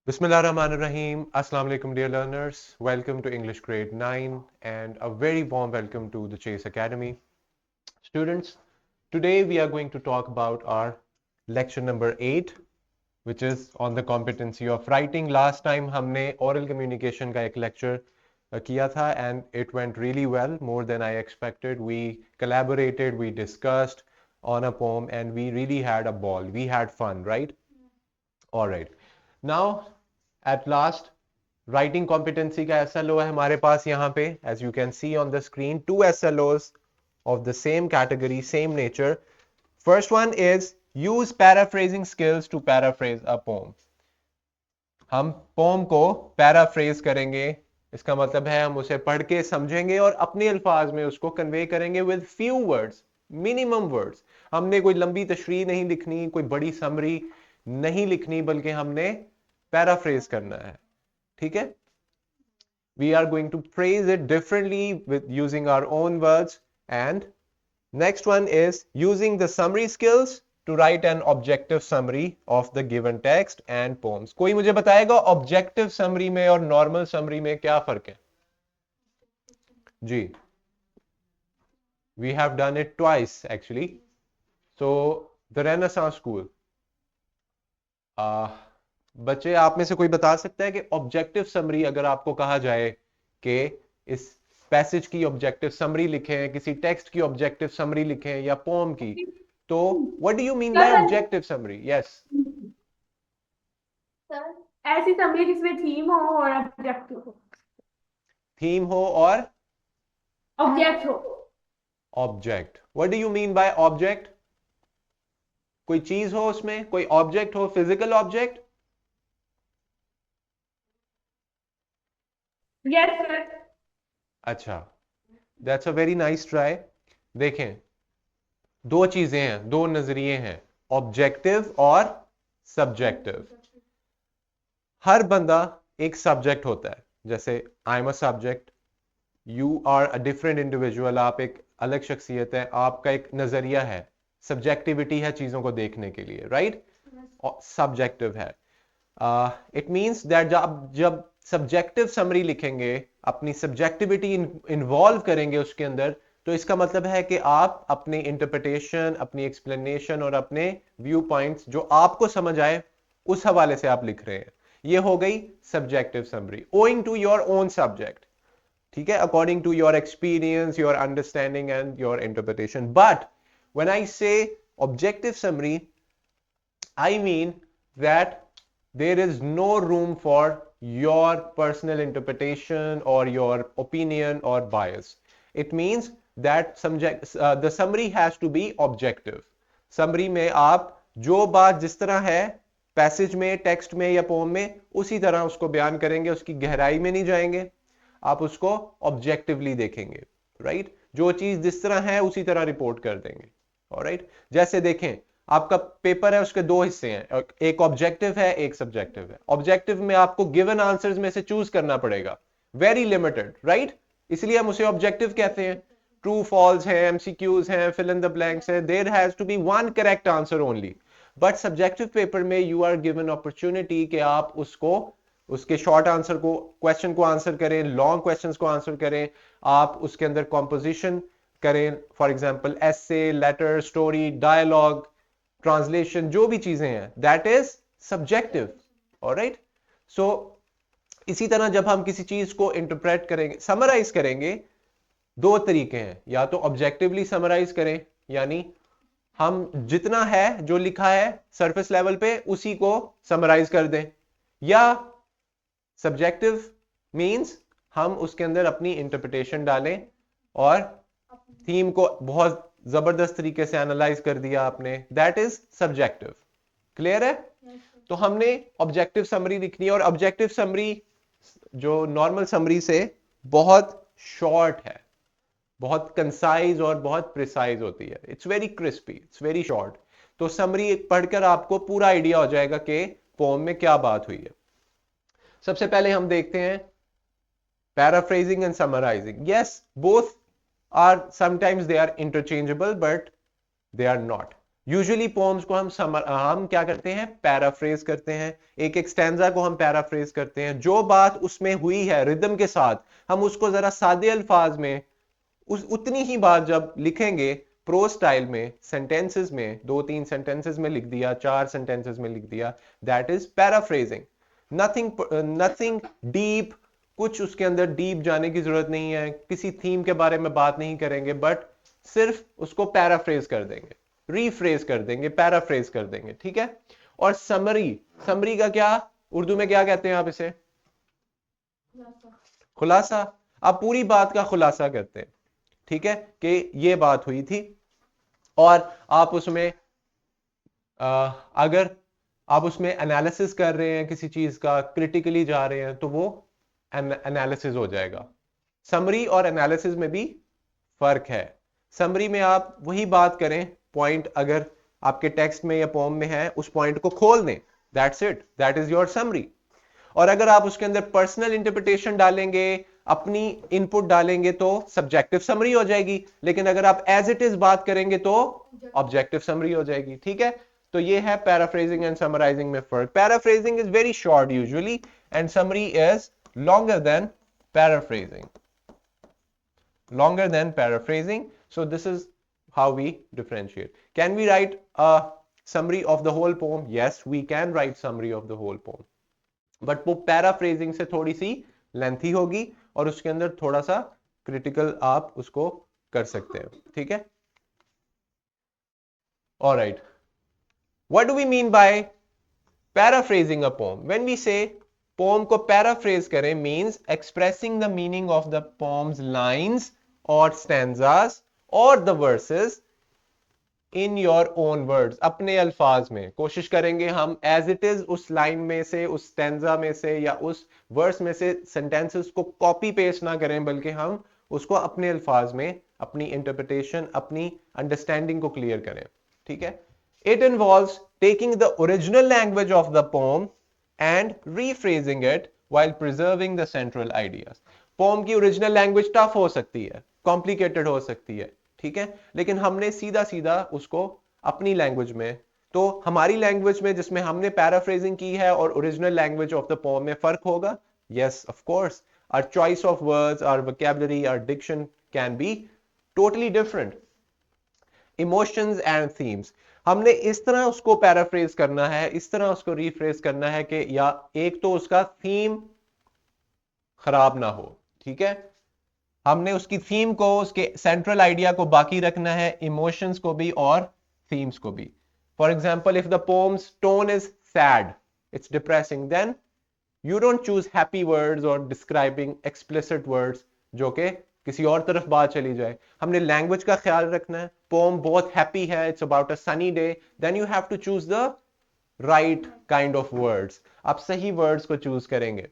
Bismillahirrahmanirrahim. Assalamu alaikum, dear learners. Welcome to English Grade 9 and a very warm welcome to the Chase Academy. Students, today we are going to talk about our lecture number 8, which is on the competency of writing. Last time हमने oral communication का एक lecture किया था and it went really well, more than I expected. We collaborated, we discussed on a poem and we really had a ball. We had fun, right? All right. Now, at last, writing competency का SLO है हमारे पास यहाँ पे. As you can see on the screen, two SLOs of the same category, same nature. First one is use paraphrasing skills to paraphrase a poem. हम poem को paraphrase करेंगे. इसका मतलब है हम उसे पढ़ के समझेंगे और अपने अल्फाज में उसको कन्वे करेंगे with few words, minimum words. हमने कोई लंबी तशरीह नहीं लिखनी, कोई बड़ी समरी नहीं लिखनी, बल्कि हमने पैराफ्रेज करना है. ठीक है? We are going to phrase it differently with using our own words. And next one is using the summary skills to write an objective summary of the given text and poems. कोई मुझे बताएगा objective summary में और normal summary में क्या फर्क है? जी, we have done it twice actually. So the Renaissance School. बच्चे आप में से कोई बता सकता है कि ऑब्जेक्टिव समरी अगर आपको कहा जाए कि इस पैसेज की ऑब्जेक्टिव समरी लिखें, किसी टेक्स्ट की ऑब्जेक्टिव समरी लिखें या पोम की, तो what do you mean by objective summary? Yes sir, ऐसी समरी जिसमें थीम हो और ऑब्जेक्ट हो. थीम हो और ऑब्जेक्ट हो. Object. What do you mean by object? कोई चीज हो उसमें, कोई ऑब्जेक्ट हो, फिजिकल ऑब्जेक्ट? Yes sir. अच्छा, that's a very nice try. देखें, दो चीजें हैं, दो नजरिए हैं, ऑब्जेक्टिव और सब्जेक्टिव. हर बंदा एक सब्जेक्ट होता है. जैसे I am a subject, you are a different individual, आप एक अलग शख्सियत है, आपका एक नजरिया है, सब्जेक्टिविटी है चीजों को देखने के लिए, राइट? सब्जेक्टिव है. इट मीन्स दैट जब सब्जेक्टिव समरी लिखेंगे, अपनी सब्जेक्टिविटी इन्वॉल्व करेंगे उसके अंदर, तो इसका मतलब है कि आप अपनी इंटरप्रिटेशन, अपनी एक्सप्लेनेशन और अपने व्यू पॉइंट्स जो आपको समझ आए उस हवाले से आप लिख रहे हैं. ये हो गई subjective summary, owing to your own subject. ठीक है? According to your experience, your understanding and your interpretation. But when I say objective summary, I mean that there is no room for your personal interpretation or your opinion or bias. It means that the summary has to be objective. Summary में आप जो बात जिस तरह है passage में, text में या पोम में, उसी तरह उसको बयान करेंगे, उसकी गहराई में नहीं जाएंगे, आप उसको ऑब्जेक्टिवली देखेंगे, राइट? जो चीज जिस तरह है उसी तरह रिपोर्ट कर देंगे. ऑलराइट? जैसे देखें, आपका पेपर है, उसके दो हिस्से हैं, एक ऑब्जेक्टिव है, एक सब्जेक्टिव है. ऑब्जेक्टिव में आपको गिवन आंसर्स में से चूज करना पड़ेगा, वेरी लिमिटेड, राइट? इसलिए हम उसे ऑब्जेक्टिव कहते हैं. ट्रू फॉल्स है, एमसीक्यूज हैं, फिल इन द ब्लैंक्स है, there has to be one correct answer only. But subjective paper में यू आर गिवन अपॉर्चुनिटी कि आप उसको, उसके शॉर्ट आंसर को, क्वेश्चन को आंसर करें, लॉन्ग क्वेश्चंस को आंसर करें, आप उसके अंदर कॉम्पोजिशन करें, for example essay, letter, story, dialogue, translation, जो भी चीजें हैं, that is subjective. Alright? So इसी तरह जब हम किसी चीज को इंटरप्रेट करेंगे, समराइज करेंगे, दो तरीके हैं. या तो ऑब्जेक्टिवली समराइज करें, यानी हम जितना है, जो लिखा है सरफेस लेवल पे, उसी को समराइज कर दें. या सब्जेक्टिव मींस हम उसके अंदर अपनी इंटरप्रिटेशन डालें और थीम को बहुत जबरदस्त तरीके से एनालाइज कर दिया आपने, दैट इज सब्जेक्टिव. क्लियर है? तो हमने ऑब्जेक्टिव समरी लिखनी है, और ऑब्जेक्टिव समरी जो नॉर्मल समरी से बहुत शॉर्ट है, बहुत कंसाइज और बहुत प्रिसाइज होती है. It's very crispy, it's very short. तो समरी पढ़कर आपको पूरा आइडिया हो जाएगा कि पोम में क्या बात हुई है. सबसे पहले हम देखते हैं paraphrasing and summarizing. Yes, both are, sometimes they are interchangeable, but they are not. Usually poems को हम क्या करते हैं, पैराफ्रेज करते हैं। एक एक स्टैंजा को हम पैराफ्रेज करते हैं, जो बात उसमें हुई है रिदम के साथ हम उसको जरा सादे अल्फाज में उतनी ही बात जब लिखेंगे प्रो स्टाइल में, सेंटेंसेस में, 2-3 सेंटेंसेस में लिख दिया, 4 सेंटेंसेस में लिख दिया, that is paraphrasing. Nothing deep, कुछ उसके अंदर डीप जाने की जरूरत नहीं है, किसी थीम के बारे में बात नहीं करेंगे, बट सिर्फ उसको पैराफ्रेज कर देंगे, रीफ्रेज कर देंगे, पैराफ्रेज कर देंगे, ठीक है। और समरी, समरी का क्या उर्दू में क्या कहते हैं आप इसे? खुलासा। आप पूरी बात का खुलासा करते हैं, ठीक है, कि ये बात हुई थी। और आप उसमें अगर आप उसमें एनालिसिस कर रहे हैं किसी चीज का, क्रिटिकली जा रहे हैं, तो वो एनालिसिस हो जाएगा। समरी और एनालिसिस में भी फर्क है। समरी में आप वही बात करें, पॉइंट अगर आपके टेक्स्ट में या पोम में है उस पॉइंट को खोल दें, that's it, that is your summary. और अगर आप उसके अंदर पर्सनल इंटरप्रिटेशन डालेंगे, अपनी इनपुट डालेंगे, तो सब्जेक्टिव समरी हो जाएगी। लेकिन अगर आप एज इट इज बात करेंगे तो ऑब्जेक्टिव समरी हो जाएगी, ठीक है। तो ये है पैराफ्रेजिंग एंड समराइजिंग में फर्क। Paraphrasing is very short usually and summary is longer than paraphrasing. Longer than paraphrasing. So this is how we differentiate. Can we write a summary of the whole poem? Yes, we can write summary of the whole poem. But वो paraphrasing से थोड़ी सी lengthy होगी और उसके अंदर थोड़ा सा critical आप उसको कर सकते हैं, ठीक है। All right. What do we mean by paraphrasing a poem? When we say poem को पैराफ्रेज करें, means expressing the meaning of the poem's lines और स्टैंजास और the verses in your own words, अपने अल्फाज में। कोशिश करेंगे हम एज इट इज उस लाइन में से, उस स्टैंजा में से या उस वर्स में से सेंटेंसेस को कॉपी पेस्ट ना करें, बल्कि हम उसको अपने अल्फाज में, अपनी इंटरप्रिटेशन, अपनी अंडरस्टैंडिंग को क्लियर करें, ठीक है। It involves taking the original language of the poem and rephrasing it while preserving the central ideas. Poem की ओरिजिनल लैंग्वेज टफ हो सकती है, कॉम्प्लिकेटेड हो सकती है, ठीक है, लेकिन हमने सीधा सीधा उसको अपनी लैंग्वेज में, तो हमारी लैंग्वेज में जिसमें हमने पैराफ्रेजिंग की है और original language of the pome में फर्क होगा। Yes, of course, our choice of words, our vocabulary, our diction can be totally different. Emotions and themes, हमने इस तरह उसको पैराफ्रेज करना है, इस तरह उसको रीफ्रेज करना है कि या एक तो उसका थीम खराब ना हो, ठीक है, हमने उसकी थीम को, उसके सेंट्रल आइडिया को बाकी रखना है, इमोशंस को भी और थीम्स को भी। For example, if the poem's tone is sad, it's depressing, then you don't choose happy words और डिस्क्राइबिंग एक्सप्लिसिट वर्ड्स जो कि किसी और तरफ बात चली जाए। हमने लैंग्वेज का ख्याल रखना है। पोम बहुत हैप्पी है, it's about a sunny day, then you have to choose the right kind of words, आप सही वर्ड्स को चूज करेंगे।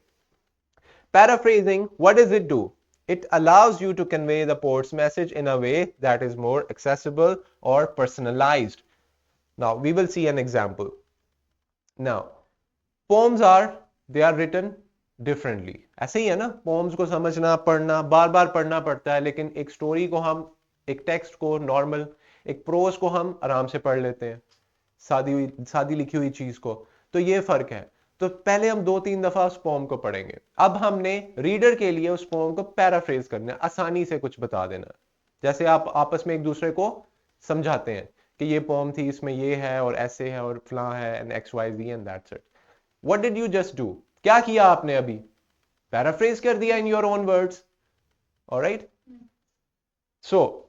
Paraphrasing, what does it do? It allows you to convey the poet's message in a way that is more accessible or personalized. Now we will see an example. Now poems they are written differently. ऐसे ही है ना, poems को समझना, पढ़ना, बार बार पढ़ना पड़ता है, लेकिन एक स्टोरी को हम, एक टेक्स्ट को, नॉर्मल एक प्रोज को हम आराम से पढ़ लेते हैं, सादी लिखी हुई चीज को। तो ये फर्क है। तो पहले हम 2-3 दफा उस पोम को पढ़ेंगे, अब हमने रीडर के लिए उस पोम को पैराफ्रेज करना है, आसानी से कुछ बता देना, जैसे आप आपस में एक दूसरे को समझाते हैं कि ये पोम थी, इसमें ये है और ऐसे है और फलां है and X Y Z and that's it. What did you just do? क्या किया आपने अभी? पैराफ्रेज कर दिया in your own words. Alright, so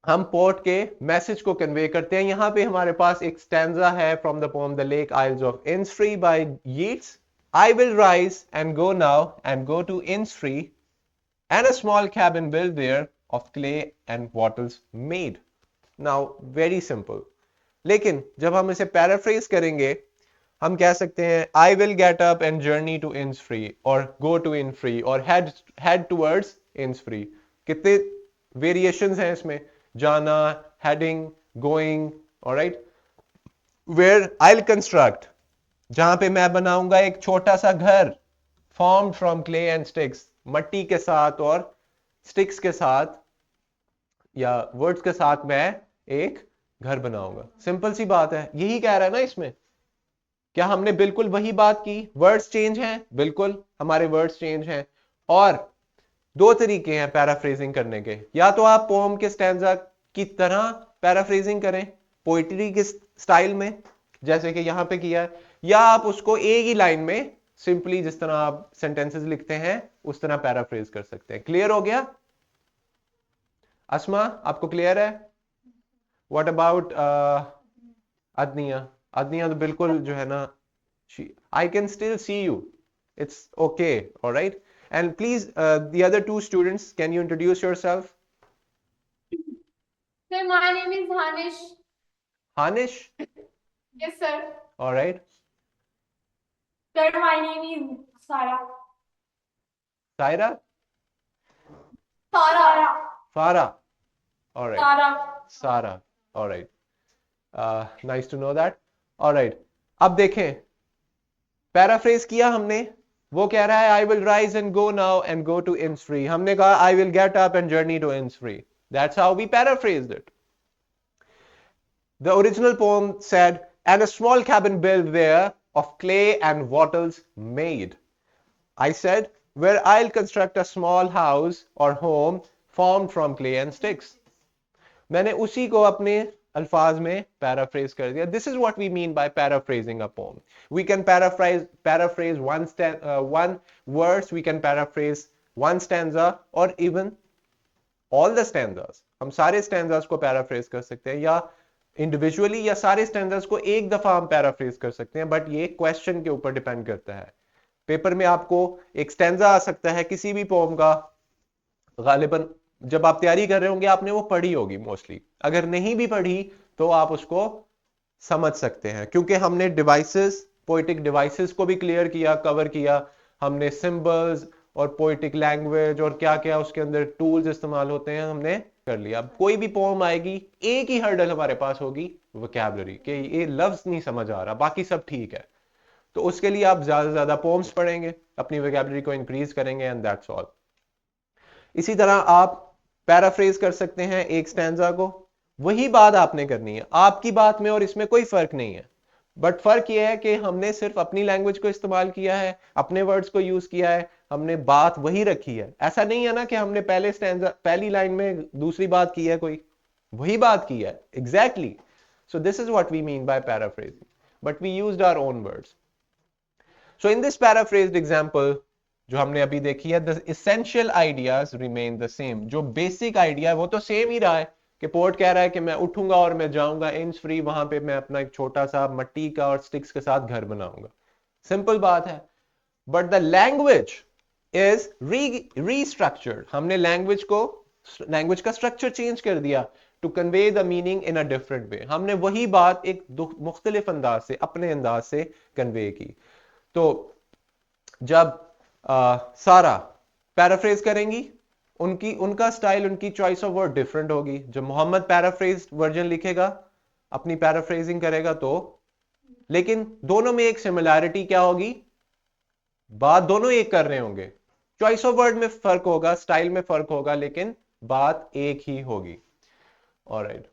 हम पोर्ट के मैसेज को कन्वे करते हैं। यहां पे हमारे पास एक स्टैंजा है from the poem the lake isles of Innisfree by Yeats. I will rise and go now and go to Innisfree and a small cabin built there of clay and wattles made. Now very simple. लेकिन जब हम इसे paraphrase करेंगे, हम कह सकते हैं I will get up and journey to Innisfree or go to Innisfree or head towards Innisfree. कितने वेरिएशंस हैं इसमें, जाना, heading, going, alright. Where I'll construct, जहां पे मैं बनाऊंगा एक छोटा सा घर, formed from clay and sticks, मट्टी के साथ और स्टिक्स के साथ या वर्ड्स के साथ मैं एक घर बनाऊंगा। सिंपल सी बात है, यही कह रहा है ना इसमें। क्या हमने बिल्कुल वही बात की? वर्ड्स चेंज हैं, बिल्कुल हमारे वर्ड्स चेंज हैं। और दो तरीके हैं पैराफ्रेजिंग करने के, या तो आप पोम के स्टैंजा की तरह पैराफ्रेजिंग करें पोइट्री के स्टाइल में जैसे कि यहां पे किया है, या आप उसको एक ही लाइन में सिंपली जिस तरह आप सेंटेंसेस लिखते हैं उस तरह पैराफ्रेज कर सकते हैं। क्लियर हो गया? अस्मा, आपको क्लियर है? What about अदनिया? अदनिया तो बिल्कुल जो है ना, I can still see you. It's okay, all right? And please, the other two students, can you introduce yourself? Sir, my name is Hanish. Hanish? Yes, sir. All right. Sir, my name is Sara. Saira? Sara. Farah? All right. Sara. Sara? All right. Nice to know that. All right. अब देखें, paraphrase किया हमने। वो कह रहा है I will rise and go now and go to Innisfree. हमने कहा I will get up and journey to Innisfree. That's how we paraphrased it. The original poem said, and a small cabin built there of clay and wattles made. I said, where I'll construct a small house or home formed from clay and sticks. मैंने उसी को अपने अल्फाज में paraphrase कर दिया। This is what we mean by paraphrasing a poem. We can paraphrase one verse, we can paraphrase one stanza और even all the stanzas. हम सारे स्टैंजास को पैराफ्रेज कर सकते हैं, या इंडिविजुअली या सारे स्टैंजास को एक दफा हम पैराफ्रेज कर सकते हैं, बट ये क्वेश्चन के ऊपर डिपेंड करता है। पेपर में आपको एक स्टैंजा आ सकता है किसी भी पोम का, गालिबन जब आप तैयारी कर रहे होंगे आपने वो पढ़ी होगी मोस्टली। अगर नहीं भी पढ़ी तो आप उसको समझ सकते हैं, क्योंकि हमने डिवाइसेस, पोइटिक डिवाइसेस को भी क्लियर किया, कवर किया। हमने सिंबल्स और पोइटिक लैंग्वेज और क्या क्या उसके अंदर टूल्स इस्तेमाल होते हैं हमने कर लिया। अब कोई भी पोम आएगी, एक ही हर्डल हमारे पास होगी, वोकैबुलरी के ये लफ्ज नहीं समझ आ रहा, बाकी सब ठीक है। तो उसके लिए आप ज्यादा से ज्यादा पोम्स पढ़ेंगे, अपनी वोकैबुलरी को इंक्रीज करेंगे, एंड दैट्स ऑल। इसी तरह आप पैराफ्रेज कर सकते हैं एक स्टैंजा को। वही बात आपने करनी है, आपकी बात में और इसमें कोई फर्क नहीं है, बट फर्क यह है कि हमने सिर्फ अपनी लैंग्वेज को इस्तेमाल किया है, अपने वर्ड्स को यूज किया है, हमने बात वही रखी है। ऐसा नहीं है ना कि हमने पहले स्टैंजा, पहली लाइन में दूसरी बात की है, कोई वही बात की है exactly. So this is what we mean by paraphrasing, but we used our own words. So in this paraphrased example जो हमने अभी देखी है, the essential ideas remain the same. जो बेसिक आइडिया है वो तो सेम ही रहा है कि पोर्ट कह रहा है कि मैं उठूंगा और मैं जाऊंगा इंसफ्री, वहां पे मैं अपना एक छोटा सा मट्टी का और स्टिक्स के साथ घर बनाऊंगा। सिंपल बात है। But the language is restructured. हमने लैंग्वेज का स्ट्रक्चर चेंज कर दिया to convey the meaning in a different way. हमने वही बात एक मुख्तलिफ अंदाज से, अपने अंदाज से कन्वे की। तो जब सारा पैराफ्रेज करेंगी, उनका स्टाइल, उनकी चॉइस ऑफ वर्ड डिफरेंट होगी। जब मोहम्मद पैराफ्रेज वर्जन लिखेगा, अपनी पैराफ्रेजिंग करेगा तो, लेकिन दोनों में एक सिमिलैरिटी क्या होगी? बात दोनों एक कर रहे होंगे, चॉइस ऑफ वर्ड में फर्क होगा, स्टाइल में फर्क होगा, लेकिन बात एक ही होगी। Alright,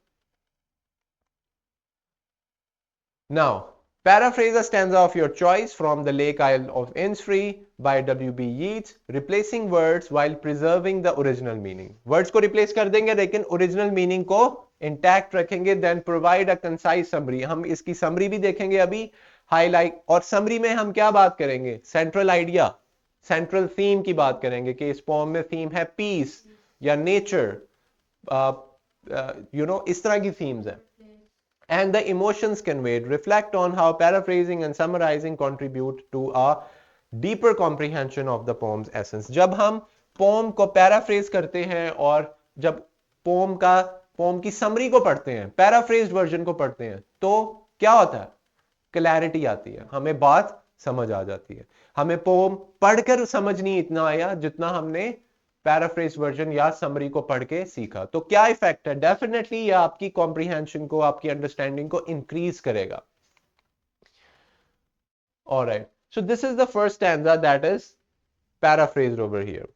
now paraphrase a stanza of your choice from The Lake Isle of Innisfree by W.B. Yeats, replacing words while preserving the original meaning. Words को replace कर देंगे लेकिन original meaning को intact रखेंगे। Then provide a concise summary. हम इसकी summary भी देखेंगे अभी, highlight। और summary में हम क्या बात करेंगे? Central idea, central theme की बात करेंगे कि इस poem में theme है peace या nature, इस तरह की themes है। And the emotions conveyed reflect on how paraphrasing and summarizing contribute to a deeper comprehension of the poem's essence. जब हम poem को paraphrase करते हैं और जब poem की summary को पढ़ते हैं, paraphrased version को पढ़ते हैं, तो क्या होता है? Clarity आती है, हमें बात समझ आ जाती है। हमें poem पढ़कर समझ नहीं इतना आया जितना हमने पैराफ्रेज वर्जन या समरी को पढ़ के सीखा। तो क्या इफेक्ट है? डेफिनेटली ये आपकी कॉम्प्रिहेंशन को, आपकी अंडरस्टैंडिंग को इंक्रीज करेगा। Alright, so this is the first stanza that is paraphrased over here.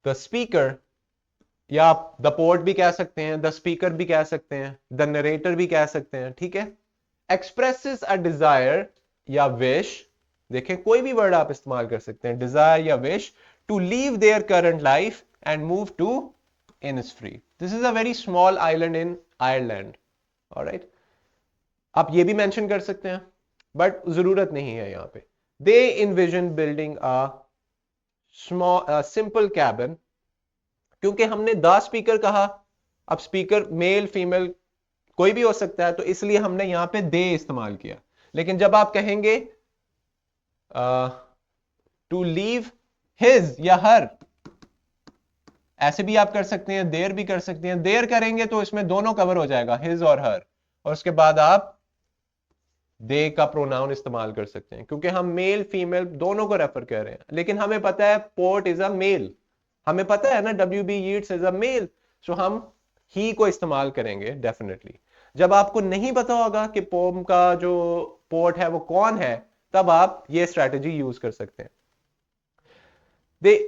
The speaker या आप द पोर्ट भी कह सकते हैं, द स्पीकर भी कह सकते हैं, द नरेटर भी कह सकते हैं, ठीक है। एक्सप्रेसेस अ डिजायर या विश, देखें कोई भी वर्ड आप इस्तेमाल कर सकते हैं, डिजायर या wish, to leave their current life and move to Innisfree. This is a very small island in Ireland, alright. आप ये भी मेंशन कर सकते हैं बट जरूरत नहीं है यहां पे। They envision building a small simple cabin, क्योंकि हमने द स्पीकर कहा, अब स्पीकर मेल फीमेल कोई भी हो सकता है, तो इसलिए हमने यहां पे दे इस्तेमाल किया। लेकिन जब आप कहेंगे टू लीव हिज या हर, ऐसे भी आप कर सकते हैं, देर भी कर सकते हैं। देर करेंगे तो इसमें दोनों कवर हो जाएगा, हिज और हर, और उसके बाद आप दे का प्रोनाउन इस्तेमाल कर सकते हैं, क्योंकि हम मेल फीमेल दोनों को रेफर कर रहे हैं। लेकिन हमें पता है पोर्ट इज अ मेल, हमें पता है ना WB Yeats is a male, so हम ही को इस्तेमाल करेंगे डेफिनेटली। जब आपको नहीं पता होगा कि पोम का जो पोर्ट है वो कौन है, तब आप ये स्ट्रेटेजी यूज कर सकते हैं।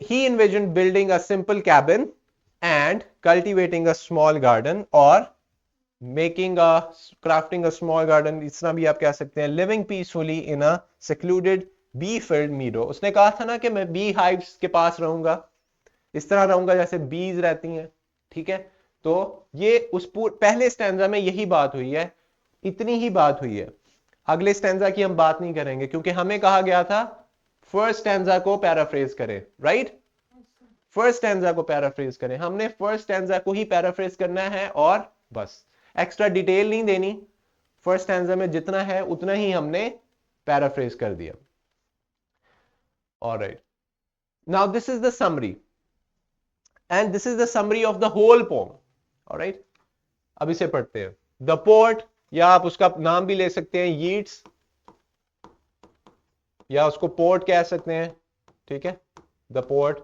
He envisioned building a simple cabin and cultivating a small garden, or crafting a small garden, इस तरह भी आप कह सकते हैं, living peacefully in a secluded bee filled meadow। उसने कहा था ना कि मैं बी हाइव्स के पास रहूंगा, इस तरह रहूंगा जैसे बीज रहती हैं, ठीक है। तो ये उस पहले स्टैंजा में यही बात हुई है, इतनी ही बात हुई है। अगले स्टैंजा की हम बात नहीं करेंगे, क्योंकि हमें कहा गया था फर्स्ट स्टैंजा को पैराफ्रेज करें, राइट। फर्स्ट स्टैंजा को पैराफ्रेज करें, हमने फर्स्ट स्टैंजा को ही पैराफ्रेज करना है और बस, एक्स्ट्रा डिटेल नहीं देनी। फर्स्ट स्टैंजा में जितना है उतना ही हमने पैराफ्रेज कर दिया। Alright, now this is the summary and this is the summary of the whole poem, alright. अब इसे पढ़ते हैं। द पोर्ट, या आप उसका नाम भी ले सकते हैं यीट्स, या उसको पोर्ट कह सकते हैं, ठीक है। The port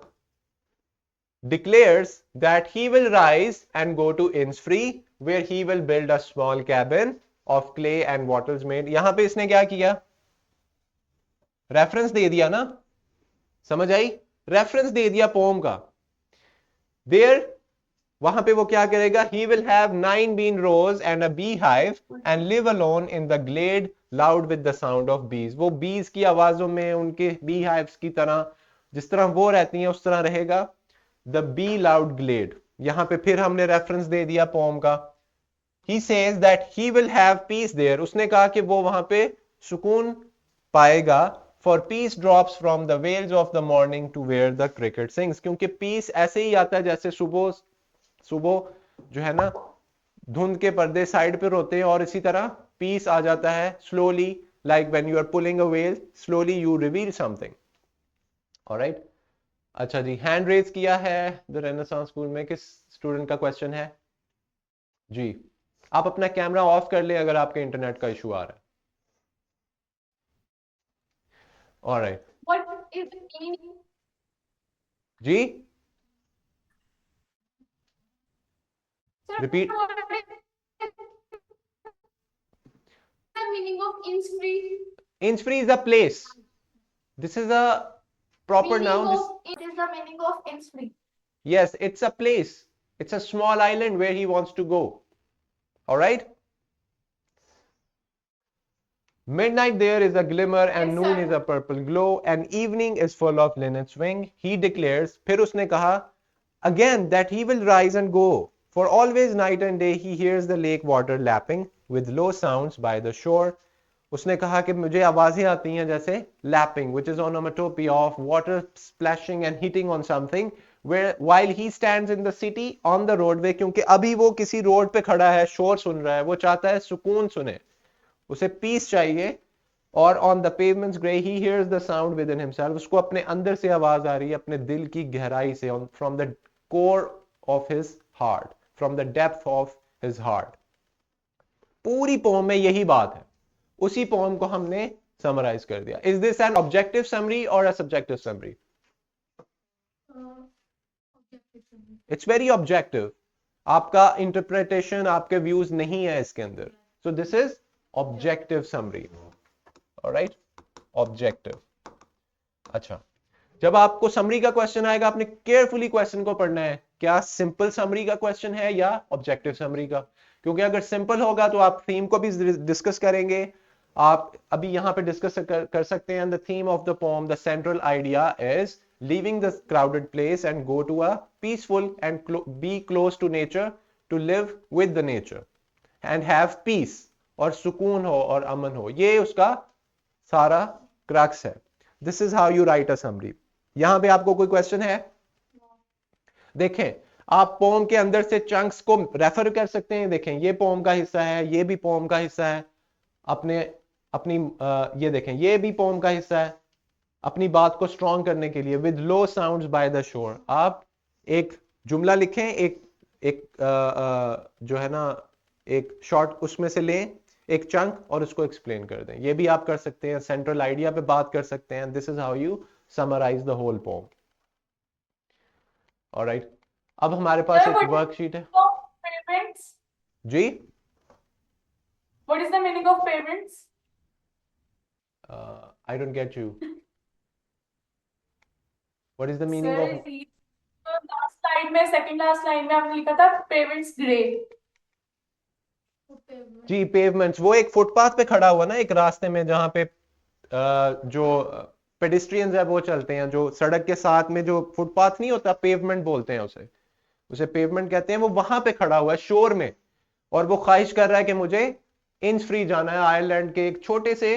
declares that he will rise and go to Innisfree, where he will build a small cabin of clay and wattles made। यहां पे इसने क्या किया, रेफरेंस दे दिया ना, समझ आई, रेफरेंस दे दिया पोम का। देयर, वहां पे वो क्या करेगा, he will have 9 bean rows and a beehive and live alone in the glade loud with the sound of bees। वो bees की आवाजों में, उनके beehives की तरह, जिस तरह वो रहती हैं उस तरह रहेगा। द बी लाउड ग्लेड, यहां पे फिर हमने रेफरेंस दे दिया पोम का। He says that he will have peace there, उसने कहा कि वो वहां पे सुकून पाएगा। For peace drops from the veils of the morning to where the cricket sings, क्योंकि पीस ऐसे ही आता है जैसे सुबह सुबह जो है ना, धुंध के पर्दे साइड पर होते हैं, और इसी तरह पीस आ जाता है slowly, like when you are pulling a well, slowly you reveal something, alright. अच्छा जी, हैंड रेज किया है द रेनेसांस स्कूल में, किस स्टूडेंट का क्वेश्चन है जी। आप अपना कैमरा ऑफ कर ले अगर आपके इंटरनेट का इशू आ रहा है। Alright, What is the meaning? जी Sir, repeat. what is the meaning of Innisfree? Innisfree is a place, this is a proper noun, this, It is the meaning of Innisfree. yes, it's a place, it's a small island where he wants to go, all right। Midnight there is a glimmer and Yes, noon sir. is a purple glow and evening is full of linnet's wing। He declares, फिर उसने कहा again that he will rise and go, for always night and day he hears the lake water lapping with low sounds by the shore। उसने कहा कि मुझे आवाजें आती हैं जैसे lapping, which is onomatopoeia of water splashing and hitting on something, where while he stands in the city on the roadway, क्योंकि अभी वो किसी रोड पे खड़ा है, शोर सुन रहा है, वो चाहता है सुकून सुने, उसे पीस चाहिए। और on the pavements grey he hears the sound with in himself, उसको अपने अंदर से आवाज आ रही है, अपने दिल की गहराई से, from the core of his heart, from the depth of his heart. पूरी पोम में यही बात है, उसी पोम को हमने समराइज कर दिया। Is this an objective summary और a subjective summary? It's very objective, आपका इंटरप्रिटेशन, आपके व्यूज नहीं है इसके अंदर, so this is objective summary, alright, objective. अच्छा, जब आपको समरी का क्वेश्चन आएगा आपने केयरफुली क्वेश्चन को पढ़ना है, क्या सिंपल समरी का क्वेश्चन है या ऑब्जेक्टिव समरी का? क्योंकि अगर सिंपल होगा तो आप थीम को भी डिस्कस करेंगे, आप अभी यहां पे डिस्कस कर सकते हैं। The theme of the pome, the central idea is leaving the crowded place and go to a peaceful and be close to nature, to live with the nature and have peace, और सुकून हो और अमन हो, ये उसका सारा crux है। This is how you right a summary. यहां पे आपको कोई क्वेश्चन है? देखें, आप पोम के अंदर से चंक्स को रेफर कर सकते हैं। देखें, ये पोम का हिस्सा है, ये भी पोम का हिस्सा है। अपने अपनी ये देखें, ये भी पोम का हिस्सा है। अपनी बात को स्ट्रॉन्ग करने के लिए with low sounds by the shore, आप एक जुमला लिखें, एक एक जो है ना, एक शॉर्ट उसमें से लें एक चंक और उसको एक्सप्लेन कर दें। ये भी आप कर सकते हैं, सेंट्रल आइडिया पे बात कर सकते हैं। This is how you summarise the whole poem. Alright, अब हमारे पास Sir, एक what is वर्कशीट है payments? जी। What is the meaning of payments? I don't get you. What is the meaning Sir, of? तो last line में, second last line में आपने लिखा था payments grey. जी, पेवमेंट्स, वो एक फुटपाथ पे खड़ा हुआ ना, एक रास्ते में, जहां पे जो पेडिस्ट्रियंस है वो चलते हैं, जो सड़क के साथ में जो फुटपाथ नहीं होता, पेवमेंट बोलते हैं उसे, उसे पेवमेंट कहते हैं। वो वहां पे खड़ा हुआ है शोर में, और वो ख्वाहिश कर रहा है कि मुझे इंच फ्री जाना है, आयरलैंड के एक छोटे से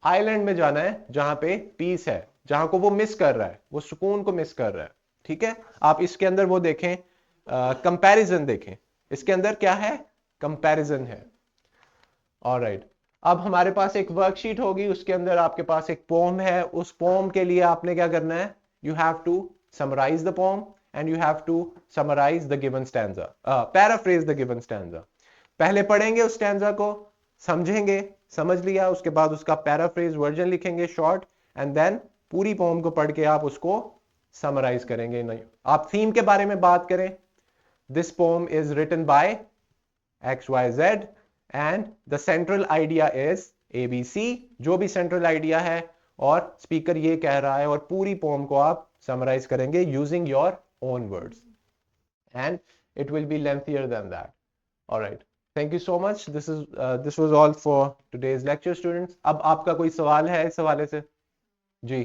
आइलैंड में जाना है जहां पे पीस है, जहां को वो मिस कर रहा है, वो सुकून को मिस कर रहा है। ठीक है, आप इसके अंदर वो देखें, कंपैरिजन देखें, इसके अंदर क्या है, कंपैरिजन है। ऑलराइट, अब हमारे पास एक वर्कशीट होगी, उसके अंदर आपके पास एक पोम है। उस पोम के लिए आपने क्या करना है, you have to summarise the poem and you have to summarise the given stanza, paraphrase the given stanza. पहले पढ़ेंगे उस स्टैंजा को, समझेंगे, समझ लिया, उसके बाद उसका पैराफ्रेज वर्जन लिखेंगे शॉर्ट, एंड देन पूरी पोम को पढ़ के आप उसको समराइज करेंगे। नहीं, आप थीम के बारे में बात करें, this poem is written by XYZ and the central idea is ABC, जो भी सेंट्रल आइडिया है, और स्पीकर ये कह रहा है, और पूरी पोम को आप समराइज करेंगे using your own words, and it will be lengthier than that. Alright, thank you so much. This was all for today's lecture students. अब आपका कोई सवाल है इस हवाले से? जी,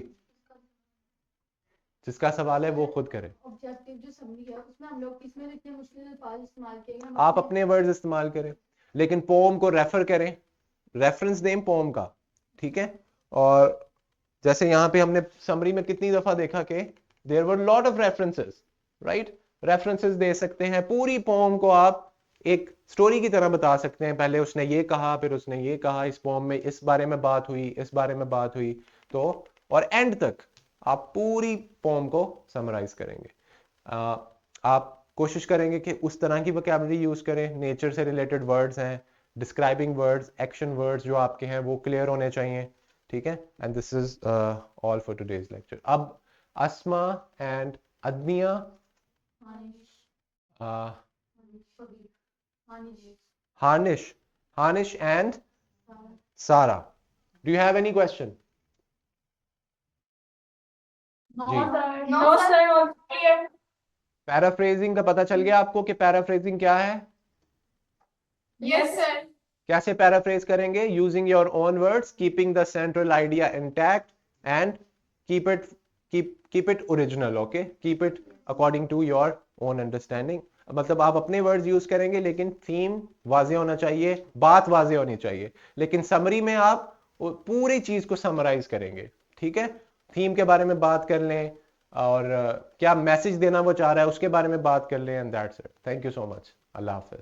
जिसका सवाल है वो खुद करे। ऑब्जेक्टिव जो समरी है उसमें हम लोग इसमें इतने मुश्किल अल्फाज इस्तेमाल किए हैं, आप अपने वर्ड्स इस्तेमाल करें, लेकिन पोम को रेफर करें, रेफरेंस दें पोम का। ठीक है, और जैसे यहाँ पे हमने समरी में कितनी दफा देखा कि there were lot of references, right? References दे सकते हैं, पूरी पोम को आप एक स्टोरी की तरह बता सकते हैं। पहले उसने ये कहा, फिर उसने ये कहा, इस पोम में इस बारे में बात हुई, इस बारे में बात हुई, तो और एंड तक आप पूरी पोम को समराइज करेंगे। आप कोशिश करेंगे कि उस तरह की वोकैबुलरी यूज करें, नेचर से रिलेटेड वर्ड्स हैं, डिस्क्राइबिंग वर्ड्स, एक्शन वर्ड्स जो आपके हैं वो क्लियर होने चाहिए। ठीक है, and this is all for today's lecture. अब Asma and Adniya, Hanish and Sara, do you have any question? जी, No, sir, all clear. Paraphrasing का पता चल गया आपको कि पैराफ्रेजिंग क्या है? Yes, sir. कैसे पैराफ्रेज करेंगे? Using your own words, keeping the central idea intact, and keep it original. Okay, keep it according to your own understanding. मतलब आप अपने वर्ड्स यूज करेंगे, लेकिन थीम वाज़ेह होना चाहिए, बात वाज़ेह होनी चाहिए, लेकिन समरी में आप पूरी चीज को समराइज करेंगे। ठीक है, थीम के बारे में बात कर लें, और क्या मैसेज देना वो चाह रहा है उसके बारे में बात कर लें, and that's it. Thank you so much. Allah Hafiz.